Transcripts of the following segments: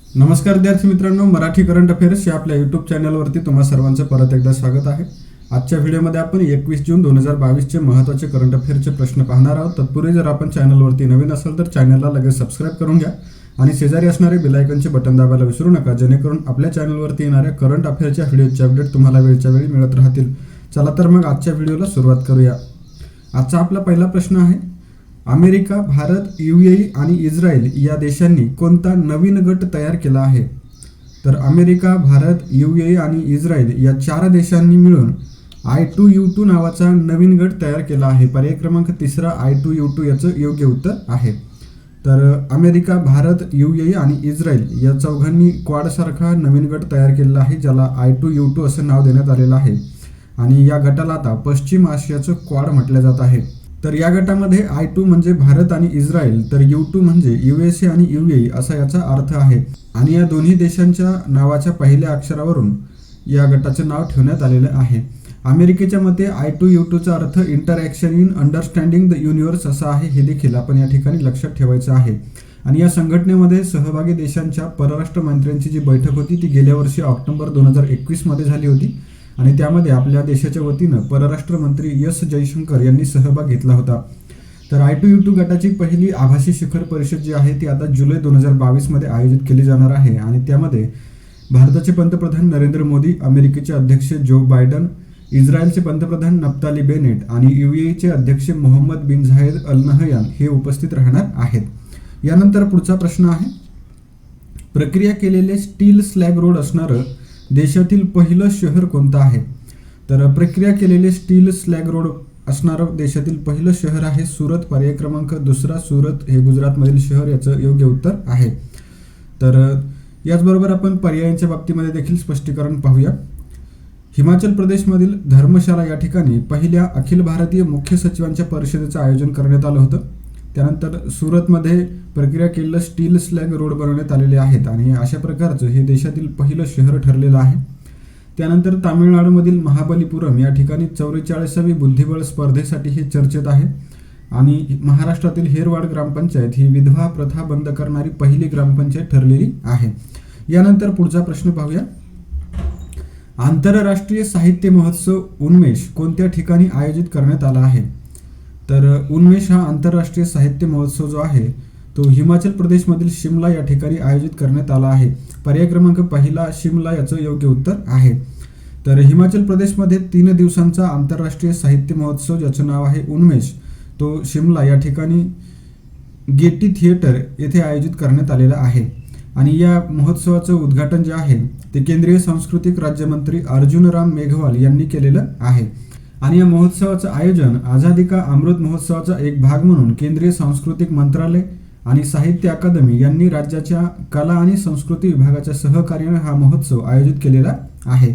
नमस्कार विद्यार्थी मित्रांनो, मराठी करंट अफेअर्स या आपल्या यूट्यूब चॅनलवरती तुम्हा सर्वांचं परत एकदा स्वागत आहे. आजच्या व्हिडिओमध्ये आपण 21 जून 2022चे महत्त्वाचे करंट अफेअरचे प्रश्न पाहणार आहोत. तत्पूर्वी जर आपण चॅनलवरती नवीन असाल तर चॅनलला लगेच सबस्क्राईब करून घ्या आणि शेजारी असणारे बेल आयकॉनचे बटन दाबायला विसरू नका, जेणेकरून आपल्या चॅनलवरती येणाऱ्या करंट अफेअरच्या व्हिडिओचे अपडेट तुम्हाला वेळच्या वेळी मिळत राहतील. चला तर मग आजच्या व्हिडिओला सुरुवात करूया. आजचा आपला पहिला प्रश्न आहे, अमेरिका, भारत, UAE आणि इस्रायल या देशांनी कोणता नवीन गट तयार केला आहे? तर अमेरिका, भारत, UAE आणि इस्रायल या 4 देशांनी मिळून I2U2 नावाचा नवीन गट तयार केला आहे. पर्याय क्रमांक 3 I2U2 याचं योग्य उत्तर आहे. तर अमेरिका, भारत, UAE आणि इस्रायल या चौघांनी क्वाडसारखा नवीन गट तयार केलेला आहे, ज्याला I2U2 असं नाव देण्यात आलेलं आहे. आणि या गटाला आता पश्चिम आशियाचं क्वाड म्हटलं जात आहे. तर या गटामध्ये I2 म्हणजे भारत आणि इस्रायल, तर U2 म्हणजे USA आणि UAE असा याचा अर्थ आहे. आणि या दोन्ही देशांच्या नावाच्या पहिल्या अक्षरावरून या गटाचे नाव ठेवण्यात आलेले आहे. अमेरिकेच्या मते I2U2चा अर्थ interaction in understanding the universe असा आहे. हे देखील आपण या ठिकाणी लक्षात ठेवायचं आहे. आणि या संघटनेमध्ये सहभागी देशांच्या परराष्ट्र मंत्र्यांची जी बैठक होती ती गेल्या वर्षी ऑक्टोबर 2021 मध्ये झाली होती. आणि त्यामध्ये आपल्या देशाच्या वतीनं परराष्ट्र मंत्री एस जयशंकर यांनी सहभाग घेतला होता. तर I2U2 गटाची पहिली आभासी शिखर परिषद जी आहे ती आता जुलै 2022 मध्ये आयोजित केली जाणार आहे. आणि त्यामध्ये भारताचे पंतप्रधान नरेंद्र मोदी, अमेरिकेचे अध्यक्ष जो बायडन, इस्रायलचे पंतप्रधान नफ्ताली बेनेट आणि UAEचे अध्यक्ष मोहम्मद बिन झायेद अल नहयान हे उपस्थित राहणार आहेत. यानंतर पुढचा प्रश्न आहे, प्रक्रिया केलेले स्टील स्लॅग रोड असणारं देशातील पहिलं शहर कोणतं आहे? तर प्रक्रिया केलेले स्टील स्लॅग रोड असणारं देशातील पहिलं शहर आहे सुरत. पर्याय क्रमांक 2 सुरत हे गुजरातमधील शहर याचं योग्य उत्तर आहे. तर याचबरोबर आपण पर्यायांच्या बाबतीमध्ये देखील स्पष्टीकरण पाहूया. हिमाचल प्रदेशमधील धर्मशाला या ठिकाणी पहिल्या अखिल भारतीय मुख्य सचिवांच्या परिषदेचं आयोजन करण्यात आलं होतं. त्यानंतर सुरतमध्ये प्रक्रिया केलेलं स्टील स्लॅग रोड बनवण्यात आलेले आहेत आणि अशा प्रकारचं हे देशातील पहिलं शहर ठरलेलं आहे. त्यानंतर तामिळनाडूमधील महाबलीपुरम या ठिकाणी 44वी बुद्धिबळ स्पर्धेसाठी हे चर्चेत आहे. आणि महाराष्ट्रातील हेरवाड ग्रामपंचायत ही विधवा प्रथा बंद करणारी पहिली ग्रामपंचायत ठरलेली आहे. यानंतर पुढचा प्रश्न पाहूया, आंतरराष्ट्रीय साहित्य महोत्सव उन्मेष कोणत्या ठिकाणी आयोजित करण्यात आला आहे? तर उन्मेष हा आंतरराष्ट्रीय साहित्य महोत्सव जो आहे तो हिमाचल प्रदेशमधील शिमला या ठिकाणी आयोजित करण्यात आला आहे. पर्याय क्रमांक 1 शिमला याचं योग्य उत्तर आहे. तर हिमाचल प्रदेशमध्ये 3 दिवसांचा आंतरराष्ट्रीय साहित्य महोत्सव ज्याचं नाव आहे उन्मेष, तो शिमला या ठिकाणी गेटी थिएटर येथे आयोजित करण्यात आलेला आहे. आणि या महोत्सवाचं उद्घाटन जे आहे ते केंद्रीय सांस्कृतिक राज्यमंत्री अर्जुनराम मेघवाल यांनी केलेलं आहे. आणि या महोत्सवाचं आयोजन आझादी का अमृत महोत्सवाचा एक भाग म्हणून केंद्रीय सांस्कृतिक मंत्रालय आणि साहित्य अकादमी यांनी राज्याच्या कला आणि संस्कृती विभागाच्या सहकार्याने हा महोत्सव आयोजित केलेला आहे.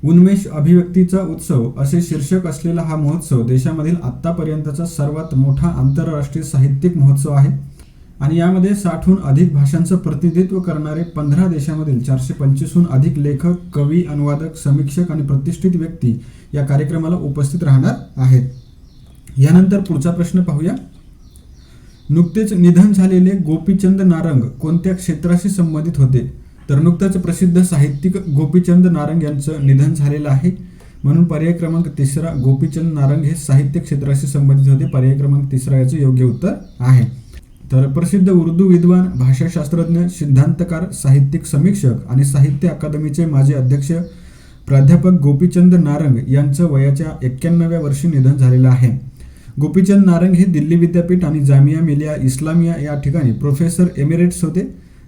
उन्मेष अभिव्यक्तीचा उत्सव असे शीर्षक असलेला हा महोत्सव देशामधील आत्तापर्यंतचा सर्वात मोठा आंतरराष्ट्रीय साहित्यिक महोत्सव आहे. आणि यामध्ये 60हून अधिक भाषांचं प्रतिनिधित्व करणारे 15 देशामधील 425हून अधिक लेखक, कवी, अनुवादक, समीक्षक आणि प्रतिष्ठित व्यक्ती या कार्यक्रमाला उपस्थित राहणार आहेत. यानंतर पुढचा प्रश्न पाहूया, नुकतेच निधन झालेले गोपीचंद नारंग कोणत्या क्षेत्राशी संबंधित होते? तर नुकताच प्रसिद्ध साहित्यिक गोपीचंद नारंग यांचं निधन झालेलं आहे, म्हणून पर्याय क्रमांक 3 गोपीचंद नारंग हे साहित्य क्षेत्राशी संबंधित होते. पर्याय क्रमांक 3 याचं योग्य उत्तर आहे. तर प्रसिद्ध उर्दू विद्वान, भाषाशास्त्रज्ञ, सिद्धांतकार, साहित्यिक समीक्षक आणि साहित्य अकादमीचे माजी अध्यक्ष प्राध्यापक गोपीचंद नारंग यांचं वयाच्या 91व्या वर्षी निधन झालेलं आहे. गोपीचंद नारंग हे दिल्ली विद्यापीठ आणि जामिया मिलिया इस्लामिया या ठिकाणी प्रोफेसर एमिरेट्स होते.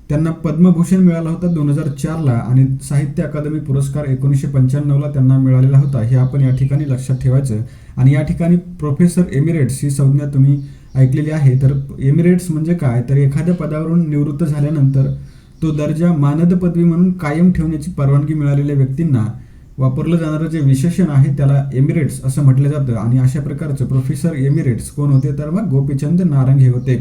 त्यांना पद्मभूषण मिळाला होता 2004ला आणि साहित्य अकादमी पुरस्कार 1995ला त्यांना मिळालेला होता. हे आपण या ठिकाणी लक्षात ठेवायचं. आणि या ठिकाणी प्रोफेसर एमिरेट्स ही संज्ञा तुम्ही ऐकलेली आहे. तर एमिरेट्स म्हणजे काय, तर एखाद्या पदावरून निवृत्त झाल्यानंतर तो दर्जा मानद पदवी म्हणून कायम ठेवण्याची परवानगी मिळालेल्या व्यक्तींना वापरलं जाणारं जे विशेषण आहे त्याला एमिरेट्स असं म्हटलं जातं. आणि अशा प्रकारचं प्रोफेसर एमिरेट्स कोण होते, तर मग गोपीचंद नारंग हे होते.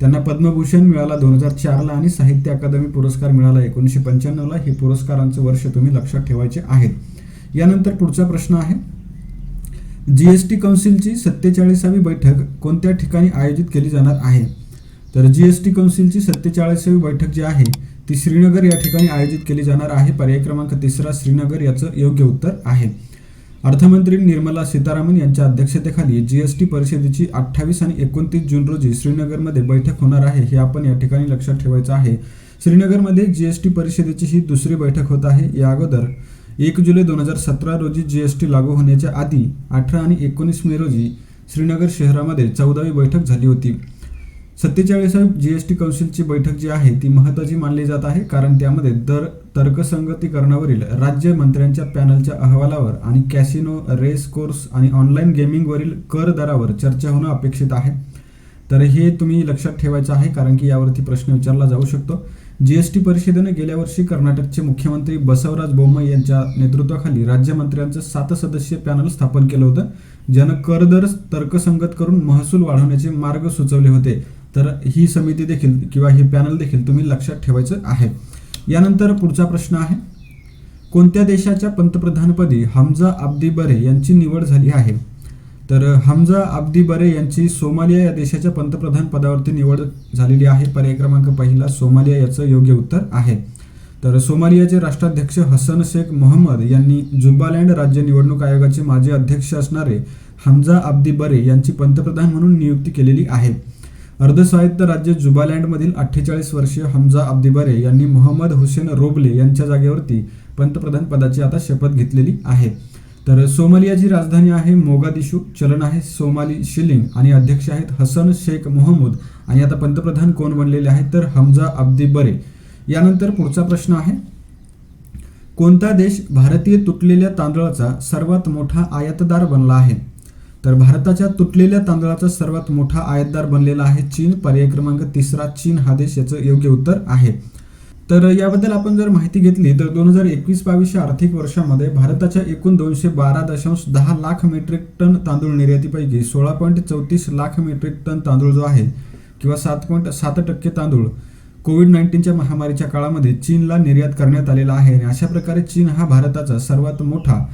त्यांना पद्मभूषण मिळाला 2004ला आणि साहित्य अकादमी पुरस्कार मिळाला 1995ला. हे पुरस्कारांचं वर्ष तुम्ही लक्षात ठेवायचे आहेत. यानंतर पुढचा प्रश्न आहे, GST काउन्सिलची 47वी बैठक कोणत्या ठिकाणी आयोजित केली जाणार आहे? तर GST काउन्सिलची 47वी बैठक जी आहे ती श्रीनगर या ठिकाणी आयोजित केली जाणार आहे. पर्याय क्रमांक 3 श्रीनगर याचं योग्य उत्तर आहे. अर्थमंत्री निर्मला सीतारामन यांच्या अध्यक्षतेखाली जीएसटी परिषदेची 28 आणि 29 जून रोजी श्रीनगरमध्ये बैठक होणार आहे. हे आपण या ठिकाणी लक्षात ठेवायचं आहे. श्रीनगरमध्ये जीएसटी परिषदेची ही दुसरी बैठक होत आहे. या अगोदर 1 जुलै 2017 रोजी जीएसटी लागू होण्याच्या आधी 18 आणि 19 मे रोजी श्रीनगर शहरामध्ये 14वी बैठक झाली होती. 47वी जीएसटी कौन्सिलची बैठक जी आहे ती महत्त्वाची मानली जात आहे, कारण त्यामध्ये दर तर्कसंगतीकरणावरील राज्य मंत्र्यांच्या पॅनलच्या अहवालावर आणि कॅसिनो, रेस कोर्स आणि ऑनलाईन गेमिंगवरील कर दरावर चर्चा होणं अपेक्षित आहे. तर हे तुम्ही लक्षात ठेवायचं आहे, कारण की यावरती प्रश्न विचारला जाऊ शकतो. जीएसटी परिषदेने गेल्या वर्षी कर्नाटकचे मुख्यमंत्री बसवराज बोम्मई यांच्या नेतृत्वाखाली राज्यमंत्र्यांचं 7 सदस्यीय पॅनल स्थापन केलं होतं, ज्यानं कर दर तर्कसंगत करून महसूल वाढवण्याचे मार्ग सुचवले होते. तर ही समिती देखील किंवा हे पॅनल देखील तुम्ही लक्षात ठेवायचं आहे. यानंतर पुढचा प्रश्न आहे, कोणत्या देशाच्या पंतप्रधानपदी हमजा अब्दी बरे यांची निवड झाली आहे? तर हमजा अब्दी बरे यांची सोमालिया या देशाच्या पंतप्रधान पदावरती निवड झालेली आहे. पर्याय क्रमांक 1 सोमालिया याचं योग्य उत्तर आहे. तर सोमालियाचे राष्ट्राध्यक्ष हसन शेख मोहम्मद यांनी जुबालँड राज्य निवडणूक आयोगाचे माजी अध्यक्ष असणारे हमजा अब्दी बरे यांची पंतप्रधान म्हणून नियुक्ती केलेली आहे. अर्धस्वायत्त राज्य जुबालँडमधील 48 वर्षीय हमजा अब्दी बरे यांनी मोहम्मद हुसेन रोबले यांच्या जागेवरती पंतप्रधान पदाची आता शपथ घेतलेली आहे. तर सोमालियाची राजधानी आहे मोगादिशू, चलन आहे सोमाली शिलिंग आणि अध्यक्ष आहेत हसन शेख मोहम्मद. आणि आता पंतप्रधान कोण बनलेले आहेत? तर हमजा अब्दी बरे. यानंतर पुढचा प्रश्न आहे, कोणता देश भारतीय तुटलेल्या तांदळाचा सर्वात मोठा आयातदार बनला आहे? तर भारताच्या तुटलेल्या तांदळाचा सर्वात मोठा आयातदार बनलेला आहे चीन. पर्याय क्रमांक 3 चीन हा देश याचं योग्य उत्तर आहे. तर याबद्दल आपण जर माहिती घेतली तर 2021-22 आर्थिक वर्षामध्ये भारताच्या एकूण 212.10 लाख मेट्रिक टन तांदूळ निर्यातीपैकी 16.34 लाख मेट्रिक टन तांदूळ जो आहे किंवा 7.7% तांदूळ कोविड-19च्या महामारीच्या काळामध्ये चीनला निर्यात करण्यात आलेला आहे. आणि अशा प्रकारे चीन हा भारताचा सर्वात मोठा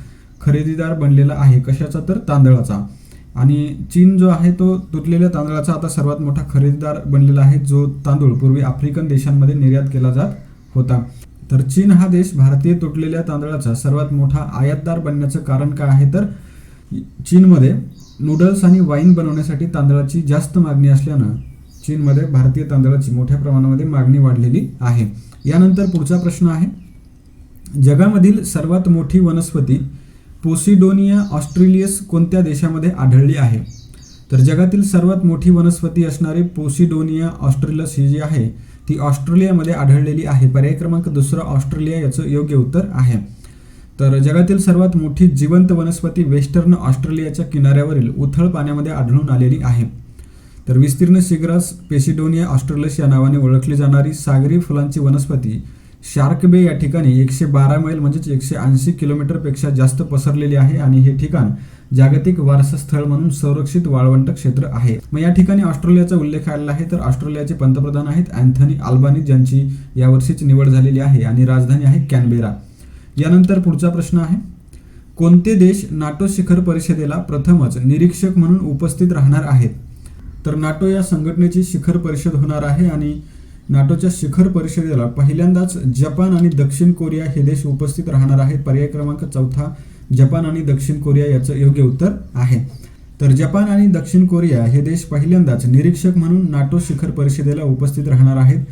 खरेदीदार बनलेला आहे. कशाचा? तर तांदळाचा. आणि चीन जो आहे तो तुटलेल्या तांदळाचा आता सर्वात मोठा खरेदीदार बनलेला आहे, जो तांदूळ पूर्वी आफ्रिकन देशांमध्ये निर्यात केला जात होता. तर चीन हा देश भारतीय तुटलेल्या तांदळाचा सर्वात मोठा आयातदार बनण्याचं कारण काय आहे? तर चीनमध्ये नूडल्स आणि वाईन बनवण्यासाठी तांदळाची जास्त मागणी असल्यानं चीनमध्ये भारतीय तांदळाची मोठ्या प्रमाणामध्ये मागणी वाढलेली आहे. यानंतर पुढचा प्रश्न आहे, जगामधील सर्वात मोठी वनस्पती पोसिडोनिया ऑस्ट्रेलियस कोणत्या देशामध्ये आढळली आहे? तर जगातील सर्वात मोठी वनस्पती असणारी पोसिडोनिया ऑस्ट्रेलियस ही जी आहे ती ऑस्ट्रेलियामध्ये आढळलेली आहे. पर्याय क्रमांक 2 ऑस्ट्रेलिया याचं योग्य उत्तर आहे. तर जगातील सर्वात मोठी जिवंत वनस्पती वेस्टर्न ऑस्ट्रेलियाच्या किनाऱ्यावरील उथळ पाण्यामध्ये आढळून आलेली आहे. तर विस्तीर्ण सीग्रास पेसिडोनिया ऑस्ट्रेलियस या नावाने ओळखली जाणारी सागरी फुलांची वनस्पती शार्क बे या ठिकाणी 112 मैल म्हणजेच 180 किलोमीटरपेक्षा जास्त पसरलेली आहे. आणि हे ठिकाण जागतिक वारसा स्थळ म्हणून संरक्षित वाळवंट क्षेत्र आहे. मग या ठिकाणी ऑस्ट्रेलियाचा उल्लेख आलेला आहे. तर ऑस्ट्रेलियाचे पंतप्रधान आहेत अँथनी अल्बानी, ज्यांची यावर्षीच निवड झालेली आहे आणि राजधानी आहे कॅनबेरा. यानंतर पुढचा प्रश्न आहे, कोणते देश नाटो शिखर परिषदेला प्रथमच निरीक्षक म्हणून उपस्थित राहणार आहेत? तर नाटो या संघटनेची शिखर परिषद होणार आहे आणि नाटोच्या शिखर परिषदेला पहिल्यांदाच जपान आणि दक्षिण कोरिया हे देश उपस्थित राहणार आहेत. पर्याय क्रमांक 4 जपान आणि दक्षिण कोरिया याचं योग्य उत्तर आहे. तर जपान आणि दक्षिण कोरिया हे देश पहिल्यांदाच निरीक्षक म्हणून नाटो शिखर परिषदेला उपस्थित राहणार आहेत.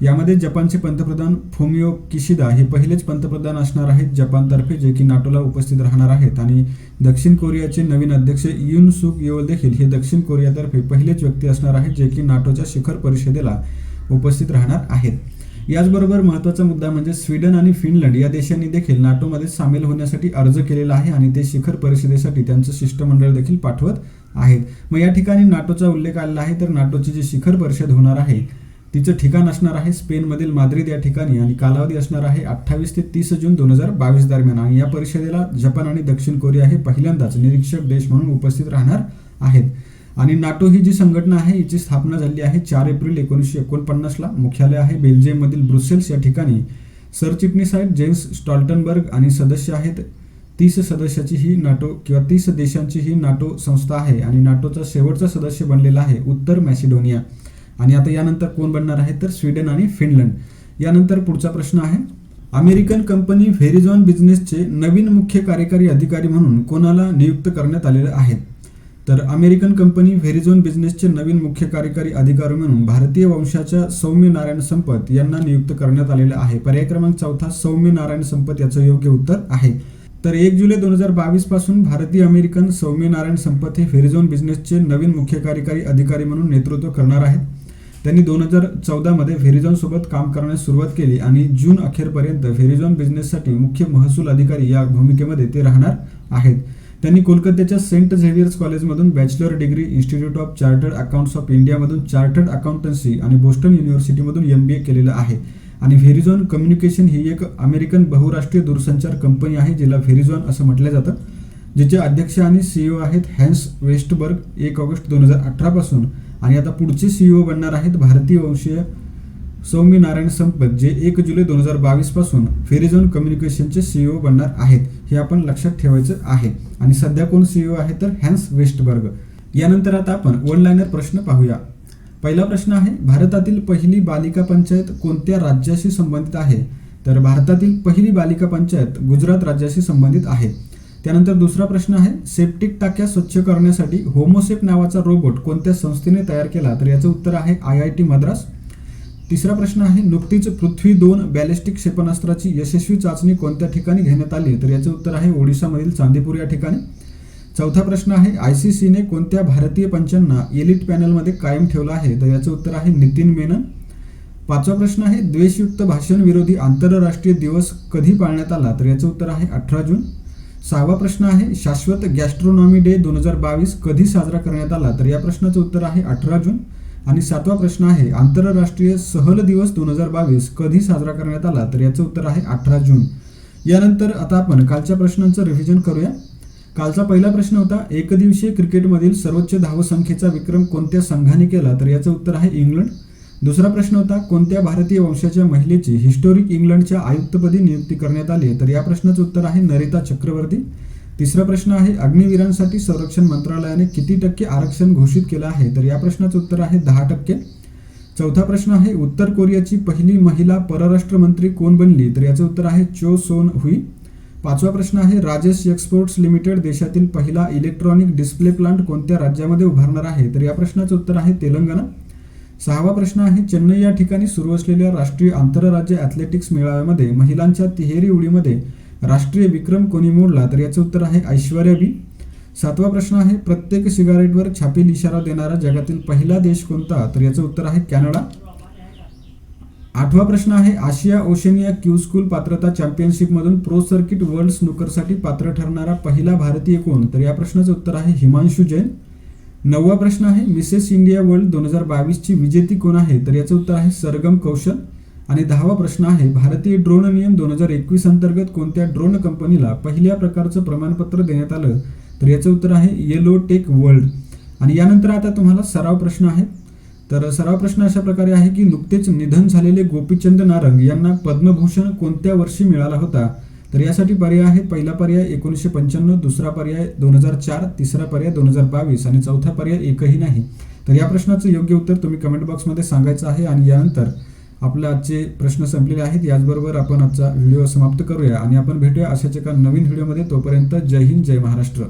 यामध्ये जपानचे पंतप्रधान फुमियो किशिदा हे पहिलेच पंतप्रधान असणार आहेत जपानतर्फे, जे की नाटोला उपस्थित राहणार आहेत. आणि दक्षिण कोरियाचे नवीन अध्यक्ष युन सुक योल देखील हे दक्षिण कोरियातर्फे पहिलेच व्यक्ती असणार आहेत, जे की नाटोच्या शिखर परिषदेला उपस्थित राहणार आहेत. याचबरोबर महत्त्वाचा मुद्दा म्हणजे स्वीडन आणि फिनलंड या देशांनी देखील नाटोमध्ये सामील होण्यासाठी अर्ज केलेला आहे आणि ते शिखर परिषदेसाठी त्यांचं शिष्टमंडळ देखील पाठवत आहेत. मग या ठिकाणी नाटोचा उल्लेख आलेला आहे. तर नाटोची जी शिखर परिषद होणार आहे तिचं ठिकाण असणार आहे स्पेनमधील माद्रिद या ठिकाणी आणि कालावधी असणार आहे 28 ते 30 जून 2022 दरम्यान. आणि या परिषदेला जपान आणि दक्षिण कोरिया हे पहिल्यांदाच निरीक्षक देश म्हणून उपस्थित राहणार आहेत. आणि नाटो ही जी संघटना आहे हिची स्थापना झाली आहे 4 एप्रिल 1949ला. मुख्यालय आहे बेल्जियममधील ब्रुसेल्स या ठिकाणी. सरचिटणीस आहेत जेम्स स्टॉल्टनबर्ग आणि सदस्य आहेत 30 सदस्याची ही नाटो किंवा 30 देशांची ही नाटो संस्था आहे. आणि नाटोचा शेवटचा सदस्य बनलेला आहे उत्तर मॅसिडोनिया. आणि आता यानंतर कोण बनणार आहे तर स्वीडन आणि फिनलंड. यानंतर पुढचा प्रश्न आहे, अमेरिकन कंपनी व्हेरिझॉन बिझनेसचे नवीन मुख्य कार्यकारी अधिकारी म्हणून कोणाला नियुक्त करण्यात आलेले आहे? तर अमेरिकन कंपनी व्हेरिझॉन बिझनेसचे नवीन मुख्य कार्यकारी अधिकारी म्हणून भारतीय वंशाच्या सौम्य नारायण संपत यांना नियुक्त करण्यात आलेले आहे. पर्याय क्रमांक 4 सौम्य नारायण संपत याचं योग्य उत्तर आहे. तर 1 जुलै 2022 पासून भारतीय अमेरिकन सौम्य नारायण संपत हे व्हेरिझॉन बिझनेसचे नवीन मुख्य कार्यकारी अधिकारी म्हणून नेतृत्व करणार आहेत. त्यांनी 2014 मध्ये व्हेरिझॉन सोबत काम करण्यास सुरुवात केली आणि जून अखेरपर्यंत व्हेरिझॉन बिझनेससाठी मुख्य महसूल अधिकारी या भूमिकेमध्ये ते राहणार आहेत. त्यांनी कोलकात्याच्या सेंट झेवियर्स कॉलेजमधून bachelor degree, institute of chartered accounts of इंडियामधून चार्टर्ड अकाउंटन्सी आणि बोस्टन युनिव्हर्सिटीमधून MBA केलेलं आहे. आणि व्हेरिझॉन कम्युनिकेशन ही एक अमेरिकन बहुराष्ट्रीय दूरसंचार कंपनी आहे, जिला व्हेरिझॉन असं म्हटलं जातं, जिचे अध्यक्ष आणि CEO आहेत हॅन्स वेस्टबर्ग 1 ऑगस्ट 2018 पासून. आणि आता पुढचे CEO बनणार आहेत भारतीय वंशीय सौम्य नारायण संपत, जे 1 जुलै 2022 पासून व्हेरिझॉन कम्युनिकेशनचे CEO बनणार आहेत. हे आपण लक्षात ठेवायचं आहे. आणि सध्या कोण CEO आहे तर हॅन्स वेस्टबर्ग. यानंतर आता आपण वन लाइनर प्रश्न पाहूया. पहिला प्रश्न आहे, भारतातील पहिली बालिका पंचायत कोणत्या राज्याशी संबंधित आहे? तर भारतातील पहिली बालिका पंचायत गुजरात राज्याशी संबंधित आहे. त्यानंतर दुसरा प्रश्न आहे, सेप्टिक टाक्या स्वच्छ करण्यासाठी होमोसेप नावाचा रोबोट कोणत्या संस्थेने तयार केला? तर याचं उत्तर आहे IIT मद्रास. तिसरा प्रश्न आहे, नुकतीच पृथ्वी 2 बॅलिस्टिक क्षेपणास्त्राची यशस्वी चाचणी कोणत्या ठिकाणी घेण्यात आली? तर याचे उत्तर आहे ओडिशामधील चांदीपूर या ठिकाणी. चौथा प्रश्न आहे, ICCने कोणत्या भारतीय पंचांना एलिट पॅनलमध्ये कायम ठेवलं आहे? तर याचं उत्तर आहे नितीन मेनन. पाचवा प्रश्न आहे, द्वेषयुक्त भाषण विरोधी आंतरराष्ट्रीय दिवस कधी पाळण्यात आला? तर याचं उत्तर आहे 18 जून. सहावा प्रश्न आहे, शाश्वत गॅस्ट्रोनॉमी डे 2022 कधी साजरा करण्यात आला? तर या प्रश्नाचं उत्तर आहे 18 जून. आणि सातवा प्रश्न आहे, आंतरराष्ट्रीय सहल दिवस 2022 कधी साजरा करण्यात आला? तर याचं उत्तर आहे 18 जून. यानंतर आता आपण कालच्या प्रश्नांचं रिव्हिजन करूया. कालचा पहिला प्रश्न होता, एकदिवसीय क्रिकेटमधील सर्वोच्च धावसंख्येचा विक्रम कोणत्या संघाने केला? तर याचं उत्तर आहे इंग्लंड. दुसरा प्रश्न होता, कोणत्या भारतीय वंशाच्या महिलेची हिस्टोरिक इंग्लंडच्या आयुक्तपदी नियुक्ती करण्यात आली? तर या प्रश्नाचं उत्तर आहे नरिता चक्रवर्ती. तिसरा प्रश्न आहे, अग्निवीरांसाठी संरक्षण मंत्रालयाने किती टक्के आरक्षण घोषित केलं आहे? तर या प्रश्नाचं उत्तर आहे 10%. चौथा प्रश्न आहे, उत्तर कोरियाची पहिली महिला परराष्ट्र मंत्री कोण बनली? तर याचं उत्तर आहे चो सोन हुई. पाचवा प्रश्न आहे, राजेश एक्सपोर्ट्स लिमिटेड देशातील पहिला इलेक्ट्रॉनिक डिस्प्ले प्लांट कोणत्या राज्यामध्ये उभारणार आहे? तर या प्रश्नाचं उत्तर आहे तेलंगणा. सहावा प्रश्न आहे, चेन्नई या ठिकाणी सुरू असलेल्या राष्ट्रीय आंतरराज्य ॲथलेटिक्स मेळाव्यामध्ये महिलांच्या तिहेरी उडीमध्ये राष्ट्रीय विक्रम कोणी मोडला? तर याचं उत्तर आहे ऐश्वर्या बी. सातवा प्रश्न आहे, प्रत्येक सिगारेटवर छापील इशारा देणारा जगातील पहिला देश कोणता? तर याचं उत्तर आहे कॅनडा. आठवा प्रश्न आहे, आशिया ओशनिया क्यू स्कूल पात्रता चॅम्पियनशिपमधून प्रो सर्किट वर्ल्ड स्नूकरसाठी पात्र ठरणारा पहिला भारतीय कोण? तर या प्रश्नाचं उत्तर आहे हिमांशू जैन. नववा प्रश्न आहे, मिसेस इंडिया वर्ल्ड 2022 ची विजेती कोण आहे? तर याचं उत्तर आहे सरगम कौशल. आणि 10वा प्रश्न आहे, भारतीय ड्रोन नियम 2021 अंतर्गत कोणत्या ड्रोन कंपनीला पहिल्या प्रकारचं प्रमाणपत्र देण्यात आलं? तर याचं उत्तर आहे येलो टेक वर्ल्ड. आणि यानंतर आता तुम्हाला सराव प्रश्न आहे. तर सराव प्रश्न अशा प्रकारे आहे की, नुकतेच निधन झालेले गोपीचंद नारंग यांना पद्मभूषण कोणत्या वर्षी मिळाला होता? तर यासाठी पर्याय आहे, पहिला पर्याय 1995, दुसरा पर्याय 2004, तिसरा पर्याय 2022 आणि चौथा पर्याय एकही नाही. तर या प्रश्नाचं योग्य उत्तर तुम्ही कमेंट बॉक्समध्ये सांगायचं आहे. आणि यानंतर आपले आजचे प्रश्न संपलेले आहेत. याचबरोबर आपण आजचा व्हिडिओ समाप्त करूया आणि आपण भेटूया अशाच एका नवीन व्हिडिओमध्ये. तोपर्यंत जय हिंद, जय महाराष्ट्र.